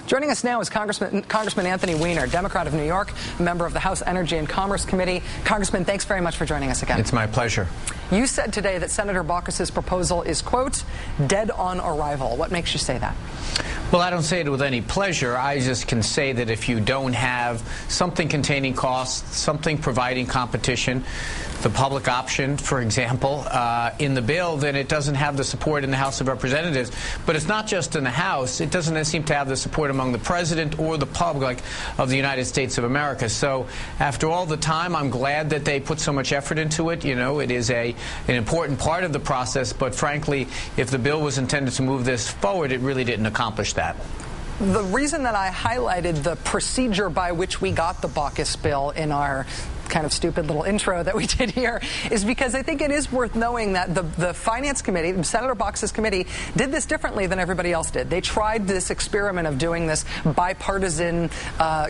Joining us now is Congressman Anthony Weiner, Democrat of New York, a member of the House Energy and Commerce Committee. Congressman, thanks very much for joining us again. It's my pleasure. You said today that Senator Baucus' proposal is, quote, dead on arrival. What makes you say that? Well, I don't say it with any pleasure. I just can say that if you don't have something containing costs, something providing competition, the public option, for example, in the bill, then it doesn't have the support in the House of Representatives. But it's not just in the House. It doesn't seem to have the support among the President or the public of the United States of America. So after all the time, I'm glad that they put so much effort into it. You know, it is an important part of the process. But frankly, if the bill was intended to move this forward, it really didn't accomplish that. The reason that I highlighted the procedure by which we got the Baucus bill in our kind of stupid little intro that we did here is because I think it is worth knowing that the Finance Committee, Senator Baucus' committee, did this differently than everybody else did. They tried this experiment of doing this bipartisan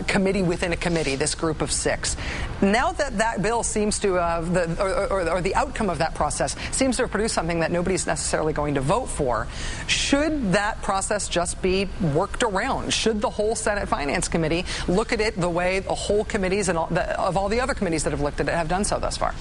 committee within a committee, this group of 6. Now that that bill seems to have, or the outcome of that process seems to have produced something that nobody's necessarily going to vote for, should that process just be worked around? Should the whole Senate Finance Committee look at it the way the whole committees and of all the other committees that have looked at it have done so thus far?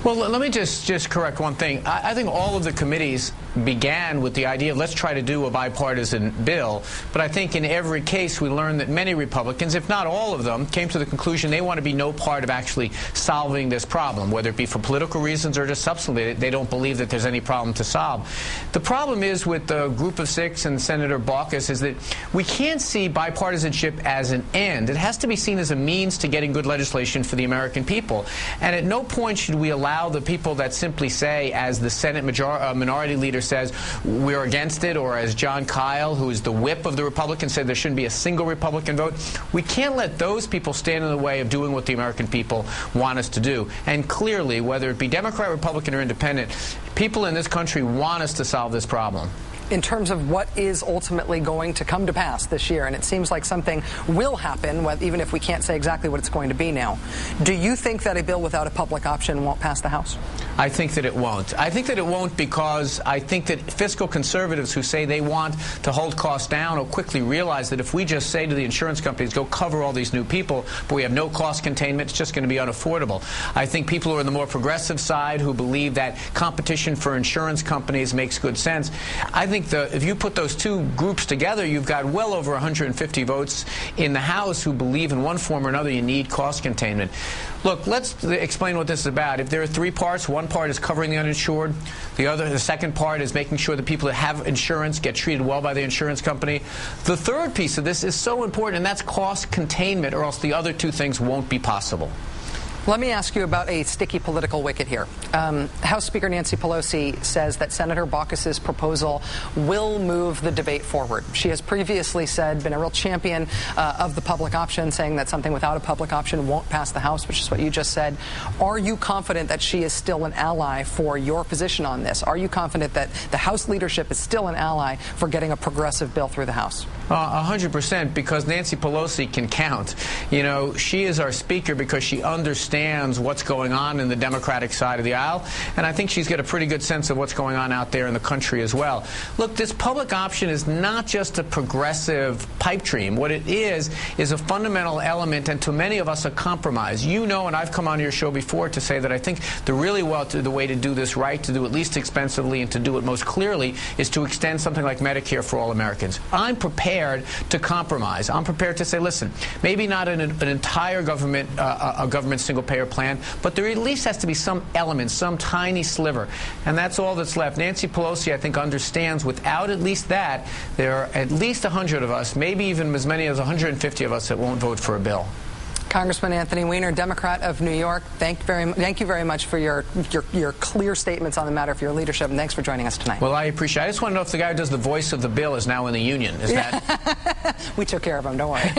Well, let me just correct one thing. I think all of the committees began with the idea of let's try to do a bipartisan bill. But I think in every case we learned that many Republicans, if not all of them, came to the conclusion they want to be no part of actually solving this problem, whether it be for political reasons or just substantively. They don't believe that there's any problem to solve. The problem is with the group of 6 and Senator Baucus is that we can't see bipartisanship as an end. It has to be seen as a means to getting good legislation for the American people. And at no point should we allow the people that simply say, as the Senate minority leader says, we're against it, or as John Kyle, who is the whip of the Republicans, said there shouldn't be a single Republican vote. We can't let those people stand in the way of doing what the American people want us to do. And clearly, whether it be Democrat, Republican, or Independent, people in this country want us to solve this problem. In terms of what is ultimately going to come to pass this year, and it seems like something will happen, even if we can't say exactly what it's going to be now. Do you think that a bill without a public option won't pass the House? I think that it won't. I think that it won't because I think that fiscal conservatives who say they want to hold costs down will quickly realize that if we just say to the insurance companies, go cover all these new people, but we have no cost containment, it's just going to be unaffordable. I think people who are on the more progressive side who believe that competition for insurance companies makes good sense. I think if you put those two groups together, you've got well over 150 votes in the House who believe in one form or another you need cost containment. Look, let's explain what this is about. If there are 3 parts, one part is covering the uninsured. The second part is making sure that people that have insurance get treated well by the insurance company. The third piece of this is so important, and that's cost containment, or else the other 2 things won't be possible. Let me ask you about a sticky political wicket here. House Speaker Nancy Pelosi says that Senator Baucus' proposal will move the debate forward. She has previously been a real champion of the public option, saying that something without a public option won't pass the House, which is what you just said. Are you confident that she is still an ally for your position on this? Are you confident that the House leadership is still an ally for getting a progressive bill through the House? 100%, because Nancy Pelosi can count. You know, she is our speaker because she understands what's going on in the Democratic side of the aisle, and I think she's got a pretty good sense of what's going on out there in the country as well. Look, this public option is not just a progressive pipe dream. What it is a fundamental element, and to many of us, a compromise. You know, and I've come on your show before to say that I think the way to do this right, to do it least expensively, and to do it most clearly, is to extend something like Medicare for all Americans. I'm prepared to compromise. I'm prepared to say, listen, maybe not an entire government single-payer plan, but there at least has to be some element, some tiny sliver, and that's all that's left. Nancy Pelosi, I think, understands without at least that, there are at least 100 of us, maybe even as many as 150 of us that won't vote for a bill. Congressman Anthony Weiner, Democrat of New York, thank you very much for your clear statements on the matter, for your leadership, and thanks for joining us tonight. Well, I appreciate it. I just want to know if the guy who does the voice of the bill is now in the union. Is that? We took care of him, don't worry.